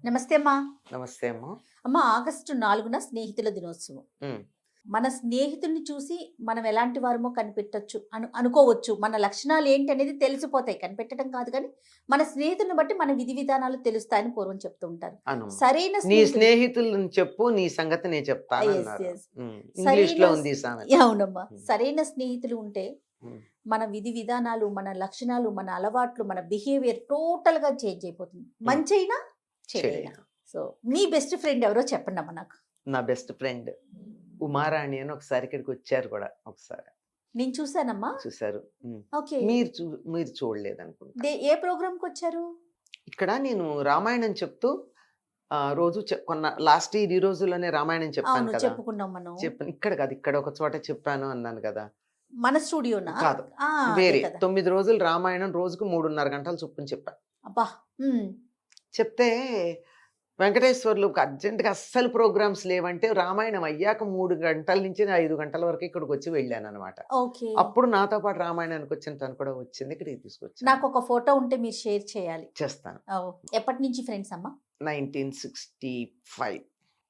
నమస్తే అమ్మా. నమస్తే అమ్మా. అమ్మా, ఆగస్టు 4న స్నేహితుల దినోత్సవం. ఉమ్, మన స్నేహితుల్ని చూసి మనం ఎలాంటి వారమో కనిపెట్టొచ్చు అనుకోవచ్చు. మన లక్షణాలు ఏంటి అనేది తెలిసిపోతాయి. కనిపెట్టడం కాదు కానీ మన స్నేహితులను బట్టి మన విధి విధానాలు తెలుస్తాయని పూర్వం చెప్తూ ఉంటారు. అను సరైన నీ స్నేహితుడు. స్నేహితులను చెప్పు, నీ సంగతి నేను చెప్తాను Yes, అన్నారు. yes. ఇంగ్లీష్ లో సరైన ఉంది ఈ సామెత. అవునమ్మా. సరైన స్నేహితులు ఉంటే ఉమ్, మన విధి విధానాలు, మన లక్షణాలు, మన అలవాట్లు, మన బిహేవియర్ టోటల్ గా చేంజ్ అయిపోతుంది. మంచి అయినా చెడైనా. సో మీ బెస్ట్ ఫ్రెండ్ ఎవరో చెప్పండి అమ్మా నాకు. నా బెస్ట్ ఫ్రెండ్ ఉమారాణి అని ఒకసారి ఇక్కడికి వచ్చారు కూడా. ఒకసారి నేను చూసానమ్మా. చూసారు. ఓకే. మీరు చూడలేదు అనుకుంటా. ఏ ప్రోగ్రామ్ కి వచ్చారు? ఇక్కడ నేను రామాయణం చెప్తూ రోజు కొన్న లాస్ట్ ఈ రోజుల్లోనే రామాయణం చెప్పాను అవును, కదా. చెప్పుకున్నాం మనం. చెప్పాను ఇక్కడ కాదు, ఇక్కడ ఒక చోట చెప్పాను అన్నాను కదా. మన స్టూడియోనా? కాదు, అదే వేరే. కదా. 9 రోజులు రామాయణం రోజుకు 3.5 గంటలు చొప్పున చెప్పాను. అబ్బా. చెప్తే వెంకటేశ్వర్లు అర్జెంటుగా అస్సలు ప్రోగ్రామ్స్ లేవంటే రామాయణం అయ్యాక 3 గంటల నుంచి 5 గంటల వరకు ఇక్కడికి వచ్చి వెళ్ళాను అనమాట. ఓకే. అప్పుడు నాతో పాటు రామాయణానికి వచ్చిన తను కూడా వచ్చింది, ఇక్కడికి తీసుకొచ్చి. నాకు ఒక ఫోటో ఉంటే మీరు షేర్ చేయాలి. చేస్తాను. ఎప్పటి నుంచి ఫ్రెండ్స్ అమ్మా? 1965.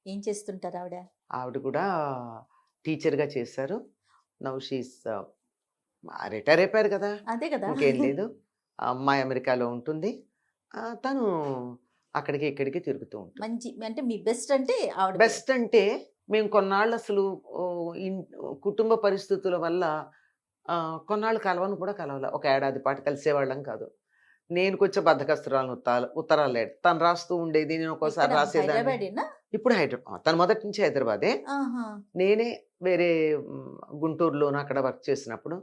ఏం చేస్తుంటారు ఆవిడ? ఆవిడ కూడా టీచర్గా చేశారు. నౌ షీస్ రిటైర్ అయిపోయారు కదా. అదే కదా. ఇంకేం లేదు. ఆ అమ్మాయి అమెరికాలో ఉంటుంది. తను అక్కడికి ఇక్కడికి తిరుగుతూ ఉంటుంది. మంచి అంటే మీ బెస్ట్ అంటే ఆవిడ. బెస్ట్ అంటే మేము కొన్నాళ్ళు అసలు కుటుంబ పరిస్థితుల వల్ల కొన్నాళ్ళు కలవను కూడా కలవాల. ఒక ఏడాది పాటు కలిసేవాళ్ళం కాదు. నేను కొంచెం బద్దకస్తురాలను, ఉత్తరాలు లేడు తను రాస్తూ ఉండేది, నేను ఒక్కోసారి రాసేదాన్ని. హైదరాబాదేనా? ఇప్పుడు హైదరాబాద్. తను మొదటి నుంచి హైదరాబాదే. నేనే వేరే గుంటూరులోను అక్కడ వర్క్ చేసినప్పుడు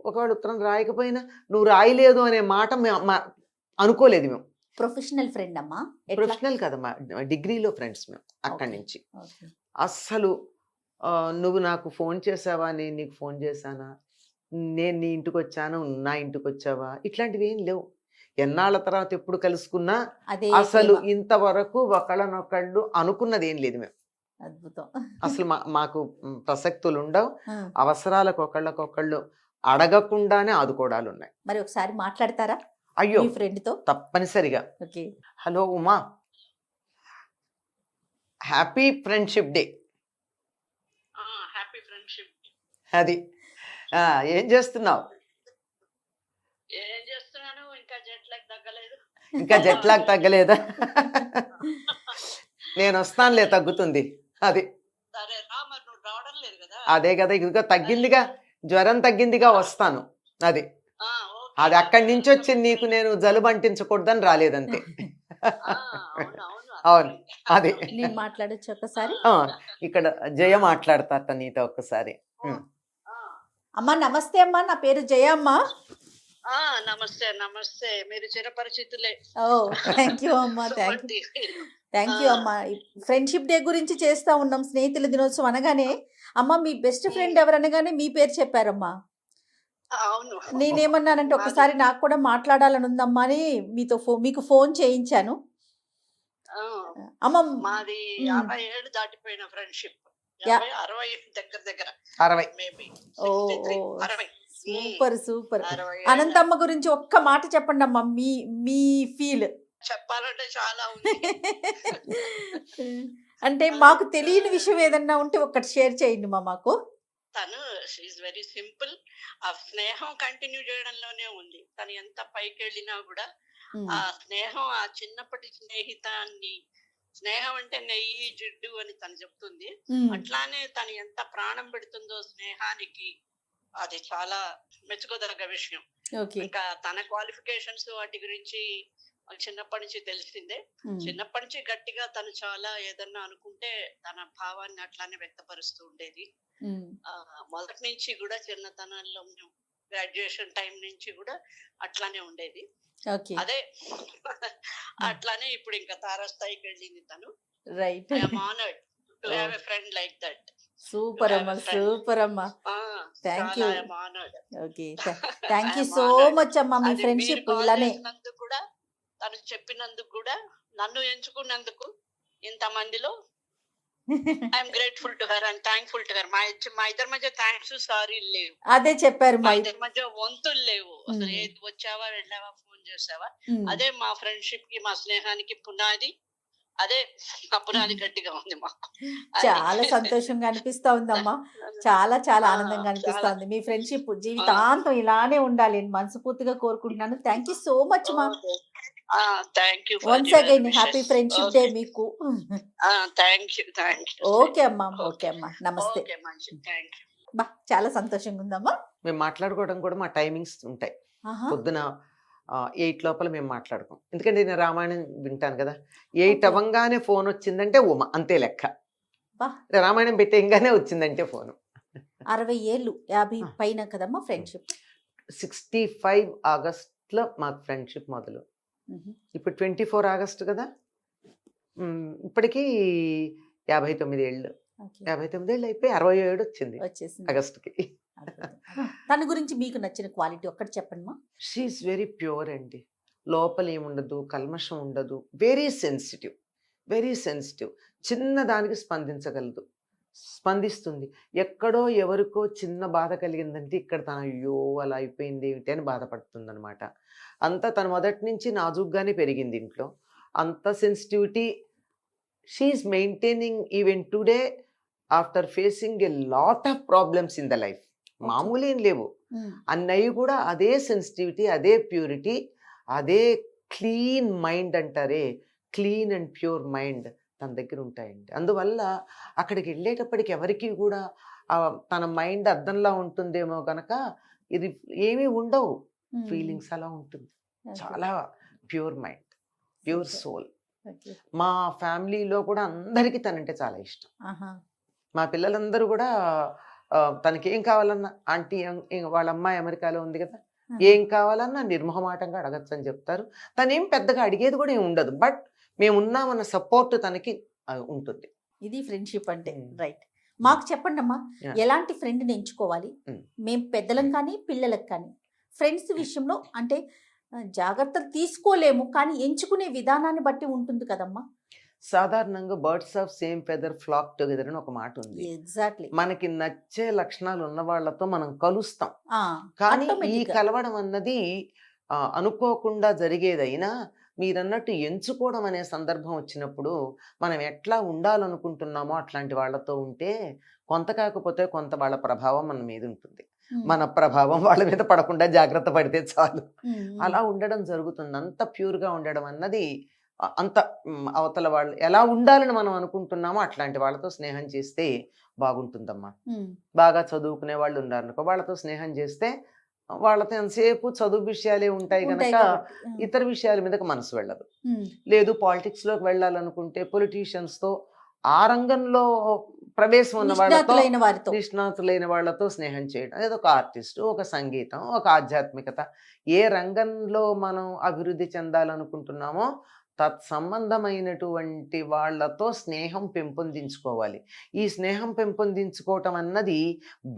ఒకవేళ ఉత్తరం రాయకపోయినా నువ్వు రాయలేదు అనే మాట అనుకోలేదు మేము. ప్రొఫెషనల్ ఫ్రెండ్ అమ్మా? ప్రొఫెషనల్ కదమ్మా, డిగ్రీలో ఫ్రెండ్స్ మేము అక్కడి నుంచి. అస్సలు నువ్వు నాకు ఫోన్ చేసావా, నేను నీకు ఫోన్ చేశానా, నేను నీ ఇంటికి వచ్చాను, నా ఇంటికి వచ్చావా, ఇట్లాంటివి ఏం లేవు. ఎన్నాళ్ళ తర్వాత ఎప్పుడు కలుసుకున్నా అసలు ఇంతవరకు ఒకళ్ళనొకళ్ళు అనుకున్నది ఏం లేదు మేము. అద్భుతం. అసలు మాకు ప్రసక్తులు ఉండవు. అవసరాలకు ఒకళ్ళకొకళ్ళు అడగకుండానే ఆదుకోవడాలు ఉన్నాయి. మరి ఒకసారి మాట్లాడతారా? అయ్యో, ఫ్రెండ్ తో తప్పనిసరిగా. Hello Uma, happy friendship day. Happy friendship. అది ఏం చేస్తున్నావు? ఏం చేస్తున్నాను, ఇంకా జెట్ లాగ్ తగ్గలేదు. ఇంకా జెట్ లాగ్ తగ్గలేదా? నేను వస్తానులే, తగ్గుతుంది. అది సరే రా, మరి నువ్వు రావడం లేదు కదా. అదే కదా, ఇదిగో తగ్గిందిగా, జ్వరం తగ్గిందిగా, వస్తాను. అది అది అక్కడి నుంచి వచ్చి నీకు నేను జలుబు అంటించకూడదని రాలేదంతే. అవును, అది నేను మాట్లాడచ్చు ఒకసారి. ఇక్కడ జయ మాట్లాడతా నీతో ఒక్కసారి. అమ్మా నమస్తే అమ్మా, నా పేరు జయ అమ్మా. నమస్తే. నమస్తే, మీరు చిరపరిచితులే. థ్యాంక్ యూ అమ్మా. థ్యాంక్ యూ అమ్మా. ఫ్రెండ్షిప్ డే గురించి చేస్తా ఉన్నాం. స్నేహితుల దినోత్సవం అనగానే అమ్మ మీ బెస్ట్ ఫ్రెండ్ ఎవరు అనగానే మీ పేరు చెప్పారమ్మా. అవును, నేనేమన్నానంటే ఒకసారి నాకు కూడా మాట్లాడాలని ఉందమ్మా అని మీకు ఫోన్ చేయించాను. అమ్మ మాది 50 ఏళ్ళు దాటిపోయిన ఫ్రెండ్షిప్. 60 దగ్గర దగ్గర 60 మేబీ. Super super. అనంతమ్మ గురించి ఒక్క మాట చెప్పండి అమ్మా, మీ ఫీల్. చెప్పాలంటే చాలా ఉంది. అంటే మాకు తెలియని విషయం ఏదన్నా ఉంటే ఒక్కటి షేర్ చేయండి మాకు. తను షీఈ్ వెరీ సింపుల్. ఆ స్నేహం కంటిన్యూ చేయడంలోనే ఉంది. తను ఎంత పైకి వెళ్ళినా కూడా ఆ స్నేహం, ఆ చిన్నప్పటి స్నేహితాన్ని, స్నేహం అంటే నెయ్యి జిడ్డు అని తను చెప్తుంది. అట్లానే తను ఎంత ప్రాణం పెడుతుందో స్నేహానికి, అది చాలా మెచ్చుకోదగ్గ విషయం. ఇంకా తన క్వాలిఫికేషన్స్ వాటి గురించి చిన్నప్పటి నుంచి తెలిసిందే. చిన్నప్పటి నుంచి గట్టిగా తను చాలా ఏదన్నా అనుకుంటే తన భావాన్ని అట్లానే వ్యక్తపరుస్తూ ఉండేది. మొదటి నుంచి కూడా చిన్నతనంలో గ్రాడ్యుయేషన్ టైం నుంచి కూడా అట్లానే ఉండేది. అదే అట్లానే ఇప్పుడు ఇంకా తారాస్థాయికి వెళ్ళింది తను. Right. I am honoured to have a friend like that. Super అమ్మా, సూపర్ అమ్మా. Thank you. I am honoured. Okay, thank you so much అమ్మా. మీ ఫ్రెండ్షిప్ ఇలానే. కూడా తను చెప్పినందుకు కూడా, నన్ను ఎంచుకున్నందుకు ఇంతమందిలో I'm grateful to her and thankful to her. మా ఇద్దరి మధ్య థ్యాంక్స్ సారీ లేవు. అదే చెప్పారు. మా ఇద్దరి మధ్య వంతులు లేవు. అసలు ఏది వచ్చావా, వెళ్ళావా, ఫోన్ చేసావా, అదే మా ఫ్రెండ్షిప్ కి, మా స్నేహానికి పునాది. అదే అపురాది గట్టిగా ఉంది మాకు. చాలా సంతోషంగా అనిపిస్తా ఉందమ్మా. చాలా చాలా ఆ! ఆనందంగా అనిపిస్తా చాలా ఉంది. మీ ఫ్రెండ్‌షిప్ ఆ! జీవితాంతం ఇలానే ఉండాలి అని మనస్ఫూర్తిగా కోరుకుంటున్నాను. థాంక్ యూ సో మచ్ మా. Okay. Thank you for once your again happy wishes. Friendship day okay. మీకు. Thank you. Thank you. Okay అమ్మా. Okay okay. అమ్మా. నమస్తే. ఓకే. మంచిది. Thank you. చాలా సంతోషంగా ఉందమ్మా. మేము మాట్లాడుకోవడం కూడా మా టైమింగ్స్ ఉంటాయి. ఆహా! పొద్దున 8 లోపల మేము మాట్లాడుకోం. ఎందుకంటే నేను రామాయణం వింటాను కదా! 8 ఓకే. అవ్వంగానే ఫోన్ వచ్చిందంటే ఉమ అంతే లెక్క. అబ్బా! రామాయణం పెట్టేయంగానే వచ్చిందంటే ఫోను. 60 ఏళ్ళు 50 ఆ! పైన కదమ్మా ఫ్రెండ్‌షిప్. 65 ఆగస్ట్‌లో మాకు ఫ్రెండ్‌షిప్ మొదలు. హుహు. ఇప్పుడు 24 ఆగస్ట్ కదా! ఇప్పటికి 59 ఏళ్ళు. ఓకే. 59 ఏళ్ళు అయిపోయి 67 వచ్చింది వచ్చేసింది. ఆగస్ట్‌కి. అద్భుతం. తన గురించి మీకు నచ్చిన క్వాలిటీ ఒక్కటి చెప్పండమ్మా. షీ ఈస్ వెరీ ప్యూర్ అండి. లోపల ఏముండదు, కల్మషం ఉండదు. Very sensitive. Very sensitive. చిన్న దానికి స్పందించగలదు. స్పందిస్తుంది. ఎక్కడో ఎవరికో చిన్న బాధ కలిగిందంటే ఇక్కడ తను అయ్యో! అలా అయిపోయింది ఏమిటి అని బాధపడుతుందనమాట. అంతా తను మొదటి నుంచి నాజూగ్గానే పెరిగింది ఇంట్లో. అంత sensitivity she is maintaining even today after facing a lot of problems in the life. Okay. మామూలేం లేవు. హ్మ్. అన్నయ్య కూడా అదే సెన్సిటివిటీ, అదే ప్యూరిటీ, అదే క్లీన్ మైండ్ అంటారే, క్లీన్ అండ్ ప్యూర్ మైండ్ తన దగ్గర ఉంటాయండి. అందువల్ల అక్కడికి వెళ్ళేటప్పటికి ఎవరికీ కూడా తన మైండ్ అద్దంలా ఉంటుందేమో గనక ఇది ఏమీ ఉండవు. హ్మ్. ఫీలింగ్స్ అలా ఉంటుంది. ఓకే. చాలా pure mind, pure super. Soul. Okay. మా ఫ్యామిలీలో కూడా అందరికీ తనంటే చాలా ఇష్టం. ఆహా! మా పిల్లలందరూ కూడా తనకేం కావాలన్నా ఆంటీ వాళ్ళ అమ్మాయి అమెరికాలో ఉంది కదా! ఆహా! ఏం కావాలన్నా నిర్మొహమాటంగా అడగొచ్చని చెప్తారు. తనేం పెద్దగా అడిగేది కూడా ఏమి ఉండదు. బట్ మేమున్నామన్న సపోర్ట్ తనకి ఉంటుంది. ఇది ఫ్రెండ్‌షిప్ అంటే. హ్మ్. రైట్. మాకు చెప్పండమ్మా. యాహ్! ఎలాంటి ఫ్రెండ్‌ని ఎంచుకోవాలి? హ్మ్. మేము పెద్దలం కానీ, పిల్లలకి కానీ ఫ్రెండ్స్ విషయంలో అంటే జాగ్రత్తలు తీసుకోలేము. కానీ ఎంచుకునే విధానాన్ని బట్టి ఉంటుంది కదమ్మా! సాధారణంగా birds of same feather flock together అని ఒక మాట ఉంది. ఎగ్జాక్ట్‌లీ. మనకి నచ్చే లక్షణాలు ఉన్న వాళ్ళతో మనం కలుస్తాం. ఆ! కానీ ఈ ఆటోమేటిక్‌గా. కలవడం అన్నది అనుకోకుండా జరిగేదైనా మీరన్నట్టు ఎంచుకోవడం అనే సందర్భం వచ్చినప్పుడు మనం ఎట్లా ఉండాలనుకుంటున్నామో అట్లాంటి వాళ్ళతో ఉంటే కొంత కాకపోతే కొంత వాళ్ళ ప్రభావం మన మీద ఉంటుంది. హ్మ్. మన ప్రభావం వాళ్ళ మీద పడకుండా జాగ్రత్త పడితే చాలు. హ్మ్. హ్మ్. అలా ఉండడం జరుగుతుంది. అంత ప్యూర్‌గా ఉండడం అన్నది అంత అవతల వాళ్ళు ఎలా ఉండాలని మనం అనుకుంటున్నామో అట్లాంటి వాళ్ళతో స్నేహం చేస్తే బాగుంటుందమ్మా. హ్మ్. బాగా చదువుకునే వాళ్ళు ఉన్నారనుకో వాళ్ళతో స్నేహం చేస్తే వాళ్ళతో ఎంతసేపు చదువు విషయాలే ఉంటాయి ఉంటాయి గనక కాబట్టి. ఇతర విషయాల మీదకి మనసు వెళ్ళదు. హ్మ్. లేదు పాలిటిక్స్‌లోకి వెళ్ళాలనుకుంటే పొలిటీషియన్స్‌తో ఆ రంగంలో ప్రవేశం ఉన్న వాళ్ళతో నిష్ణాతులైన వారితో. నిష్ణాతులైన వాళ్ళతో స్నేహం చేయడం. ఏదో ఒక ఆర్టిస్టు, ఒక సంగీతం, ఒక ఆధ్యాత్మికత ఏ రంగంలో మనం అభివృద్ధి చెందాలనుకుంటున్నామో తత్సంబంధమైనటువంటి వాళ్ళతో స్నేహం పెంపొందించుకోవాలి. ఈ స్నేహం పెంపొందించుకోవటం అన్నది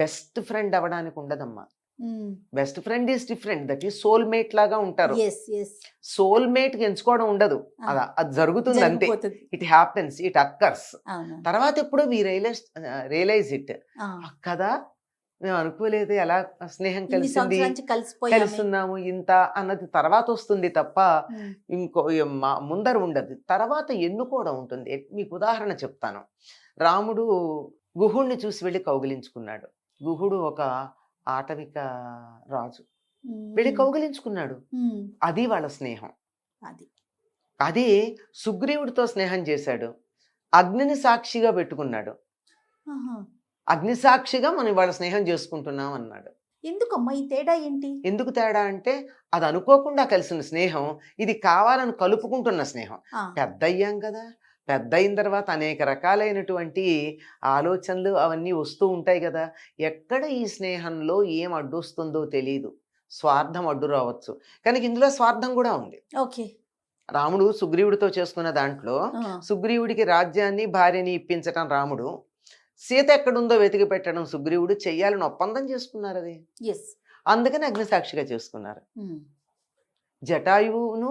బెస్ట్ ఫ్రెండ్ అవ్వడానికి ఉండదమ్మా. హ్మ్. Best friend is different. That is soulmate లాగా ఉంటారు. యెస్. యెస్. సోల్‌మేట్‌కి ఎంచుకోవడం ఉండదు. ఆ! అది జరుగుతుంది అంతే. జరిగిపోతది. It happens. It occurs. అవును. తర్వాత ఎప్పుడో వి రియలైజ్ ఇట్. ఆ! కదా! మేము అనుకోలేదు ఎలా స్నేహం ఇన్ని కలిసింది. సంవత్సరాల నుంచి కలిసిపోయామే. కలుస్తున్నాము ఇంత అన్నది తర్వాత వస్తుంది తప్ప హ్మ్. ఇంకో ముందర ఉండదు. తర్వాత ఎన్నుకోవడం ఉంటుంది. మీకు ఉదాహరణ చెప్తాను. రాముడు గుహుడిని చూసి వెళ్ళి కౌగిలించుకున్నాడు. గుహుడు ఒక ఆటవిక రాజు. వెళ్ళి హ్మ్. కౌగిలించుకున్నాడు. హ్మ్. అది వాళ్ళ స్నేహం. అది. అదే సుగ్రీవుడితో స్నేహం చేశాడు. అగ్నిని సాక్షిగా పెట్టుకున్నాడు. ఆహా! అగ్ని సాక్షిగా మనం ఇవాళ స్నేహం చేసుకుంటున్నాం అన్నాడు. ఎందుకమ్మా ఈ తేడా ఏంటి? ఎందుకు తేడా అంటే అది అనుకోకుండా కలిసిన స్నేహం, ఇది కావాలని కలుపుకుంటున్న స్నేహం. ఆ! పెద్దయ్యాం కదా! పెద్దయిన తర్వాత అనేక రకాలైనటువంటి ఆలోచనలు అవన్నీ వస్తూ ఉంటాయి కదా! ఎక్కడ ఈ స్నేహంలో ఏం అడ్డొస్తుందో తెలీదు. స్వార్థం అడ్డు రావచ్చు. కానీ ఇందులో స్వార్థం కూడా ఉంది. ఓకే. రాముడు సుగ్రీవుడితో చేసుకున్న దాంట్లో ఆ! సుగ్రీవుడికి రాజ్యాన్ని, భార్యని ఇప్పించటం రాముడు. సీత ఎక్కడుందో వెతికి పెట్టడం సుగ్రీవుడు. చెయ్యాలని ఒప్పందం చేసుకున్నారది. యెస్. అందుకని అగ్నిసాక్షిగా చేసుకున్నారు. హ్మ్. జటాయువును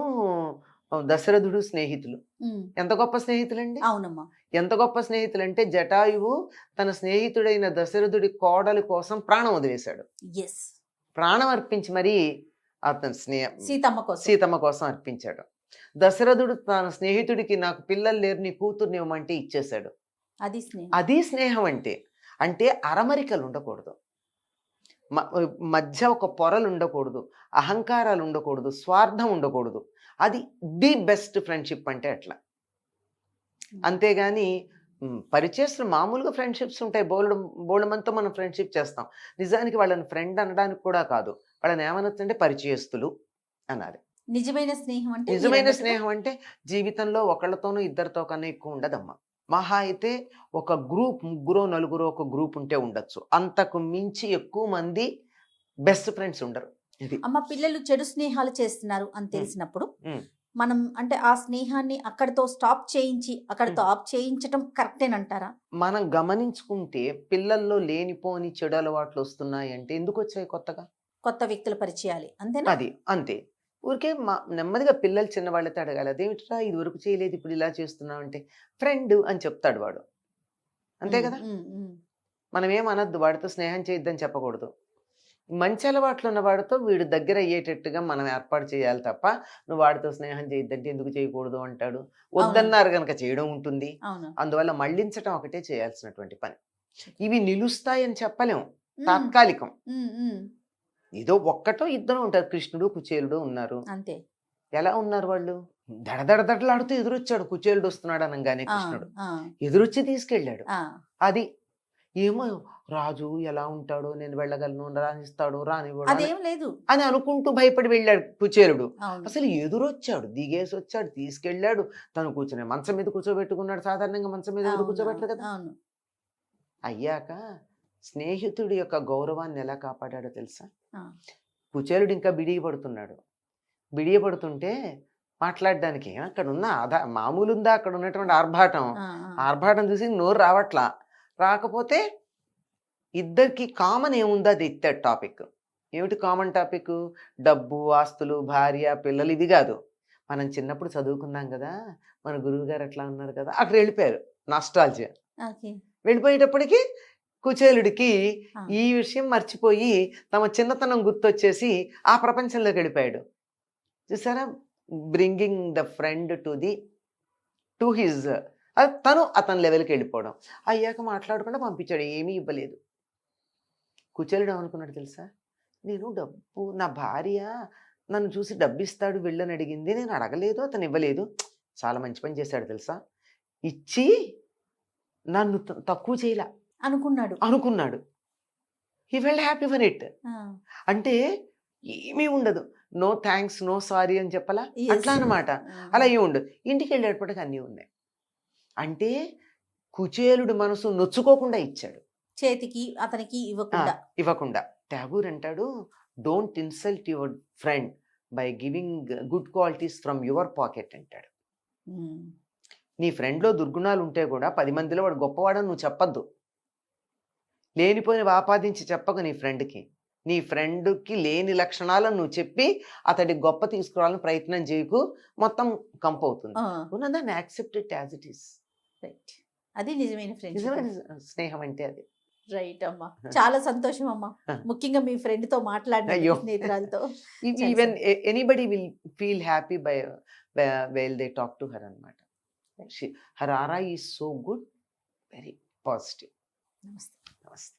దశరథుడు స్నేహితులు. హ్మ్. ఎంత గొప్ప స్నేహితులండి. అవునమ్మా. ఎంత గొప్ప స్నేహితులంటే జటాయువు తన స్నేహితుడైన దశరథుడి కోడలి కోసం ప్రాణం వదిలేశాడు. యెస్. ప్రాణం అర్పించి మరీ అతని సీతమ్మ కోసం. సీతమ్మ కోసం అర్పించాడు. దశరథుడు తన స్నేహితుడికి నాకు పిల్లలు లేరు నీ కూతుర్ని ఇవ్వమంటే ఇచ్చేశాడు. అది స్నేహం. అది స్నేహం అంటే. అంటే అరమరికలు ఉండకూడదు, మధ్య ఒక పొరలు ఉండకూడదు, అహంకారాలు ఉండకూడదు, స్వార్థం ఉండకూడదు. అది ది బెస్ట్ ఫ్రెండ్షిప్ అంటే అట్లా. అంతేగాని పరిచయస్తులు మామూలుగా ఫ్రెండ్షిప్స్ ఉంటాయి, బోలమంతా మనం ఫ్రెండ్షిప్ చేస్తాం. నిజానికి వాళ్ళని ఫ్రెండ్ అనడానికి కూడా కాదు, వాళ్ళని ఏమనొచ్చంటే పరిచయస్తులు అనాలి. నిజమైన స్నేహం అంటే నిజమైన స్నేహం అంటే జీవితంలో ఒకళ్ళతోనూ ఇద్దరితో కన్నా ఎక్కువ ఉండదమ్మా. మహా అయితే ఒక గ్రూప్, ముగ్గురో నలుగురో ఒక గ్రూప్ ఉంటే ఉండొచ్చు, అంతకు మించి ఎక్కువ మంది బెస్ట్ ఫ్రెండ్స్ ఉండరు. ఇది అమ్మ పిల్లలు చెడు స్నేహాలు చేస్తున్నారు అని తెలిసినప్పుడు ఉమ్. మనం అంటే ఆ స్నేహాన్ని అక్కడితో స్టాప్ చేయించి అక్కడితో ఆఫ్ చేయించడం కరెక్టేనంటారా? మనం గమనించుకుంటే పిల్లల్లో లేనిపోని చెడు అలవాట్లు వస్తున్నాయి అంటే ఎందుకు వచ్చాయి కొత్తగా? కొత్త వ్యక్తుల పరిచయాలు అంతేనా? అది అంతే. ఊరికే నెమ్మదిగా పిల్లలు చిన్నవాళ్ళతో అడగాలి, అదేమిట్రా ఇది వరకు చేయలేదు ఇప్పుడు ఇలా చేస్తున్నావు అంటే ఫ్రెండ్ అని చెప్తాడు వాడు, అంతే కదా. మనం ఏమనద్దు, వాడితో స్నేహం చేయొద్దని చెప్పకూడదు. మంచి అలవాట్లు ఉన్న వాడితో వీడు దగ్గర అయ్యేటట్టుగా మనం ఏర్పాటు చేయాలి తప్ప, నువ్వు వాడితో స్నేహం చేయొద్దంటే ఎందుకు చేయకూడదు అంటాడు. వద్దన్నారు కనుక చేయడం ఉంటుంది. అందువల్ల మళ్ళించటం ఒకటే చేయాల్సినటువంటి పని. ఇవి నిలుస్తాయని చెప్పలేము, తాత్కాలికం. ఏదో ఒక్కటో ఇద్దరు ఉంటారు, కృష్ణుడు కుచేలుడు ఉన్నారు అంతే. ఎలా ఉన్నారు వాళ్ళు? దడదడదడలాడుతూ ఎదురొచ్చాడు కుచేలుడు వస్తున్నాడు అనగానే, కృష్ణుడు ఎదురొచ్చి తీసుకెళ్ళాడు. అది ఏమో రాజు ఎలా ఉంటాడో, నేను వెళ్ళగలను, రానిస్తాడు రానివ్వడు అదేం లేదు అని అనుకుంటూ భయపడి వెళ్ళాడు కుచేలుడు. అసలు ఎదురొచ్చాడు, దిగేసి వచ్చాడు, తీసుకెళ్ళాడు. తను కూర్చునే మంచం మీద కూర్చోబెట్టుకున్నాడు. సాధారణంగా మంచం మీద ఎవరు కూర్చోబెట్టరు కదా. అయ్యాక స్నేహితుడి యొక్క గౌరవాన్ని ఎలా కాపాడాడో తెలుసా? కుచేలుడు ఇంకా బిడియపడుతున్నాడు. బిడియపడుతుంటే మాట్లాడడానికి అక్కడ ఉన్న మామూలు ఉందా అక్కడ ఉన్నటువంటి ఆర్భాటం చూసి నోరు రావట్లా. రాకపోతే ఇద్దరికి కామన్ ఏముందో అది ఎత్తాడు టాపిక్. ఏమిటి కామన్ టాపిక్? డబ్బు, ఆస్తులు, భార్య, పిల్లలు. ఇది కాదు, మనం చిన్నప్పుడు చదువుకున్నాం కదా, మన గురువు గారు అట్లా ఉన్నారు కదా, అక్కడ వెళ్ళిపోయారు. నాస్టాల్జియా. వెళ్ళిపోయేటప్పటికి కుచేలుడికి ఈ విషయం మర్చిపోయి తమ చిన్నతనం గుర్తొచ్చేసి ఆ ప్రపంచంలోకి వెళ్ళిపోయాడు. చూసారా, bringing the friend to his, తను అతని లెవెల్కి వెళ్ళిపోవడం. అయ్యాక మాట్లాడకుండా పంపించాడు, ఏమీ ఇవ్వలేదు. కుచేలుడు ఏమనుకున్నాడు తెలుసా? నేను డబ్బు, నా భార్య నన్ను చూసి డబ్బు ఇస్తాడు వెళ్ళని అడిగింది, నేను అడగలేదు, అతను ఇవ్వలేదు. చాలా మంచి పని చేశాడు తెలుసా, ఇచ్చి నన్ను తక్కువ చేయలే అనుకున్నాడు. He felt happy for it. అంటే ఏమీ ఉండదు, నో థ్యాంక్స్, నో సారీ అని చెప్పలా, అట్లా అనమాట. అలా ఏమి ఉండదు. ఇంటికి వెళ్ళేటప్పటికి అన్నీ ఉన్నాయి. అంటే కుచేలుడు మనసు నొచ్చుకోకుండా ఇచ్చాడు, చేతికి అతనికి ఇవ్వకుండా. టాగూర్ అంటాడు, don't insult your friend by giving good qualities from your pocket అంటాడు. నీ ఫ్రెండ్లో దుర్గుణాలు ఉంటే కూడా 10 మందిలో వాడు గొప్పవాడని నువ్వు చెప్పద్దు. లేనిపోయిన ఆపాదించి చెప్పకు నీ ఫ్రెండ్కి. నీ ఫ్రెండ్కి లేని లక్షణాలను నువ్వు చెప్పి అతడి గొప్ప తీసుకురావాలని ప్రయత్నం చేయకు, మొత్తం కంప్ అవుతుంది. ఉన్నదాన్ని accept it as it is. అది నిజమైన స్నేహం అంటే అది. రైట్ అమ్మా, చాలా సంతోషం అమ్మా. ముఖ్యంగా మీ ఫ్రెండ్ తో మాట్లాడిన స్నేహితురాలతో. Even anybody will feel happy by well they talk to her అన్నమాట. Her aura is so good, very positive. నమస్తే. నమస్తే.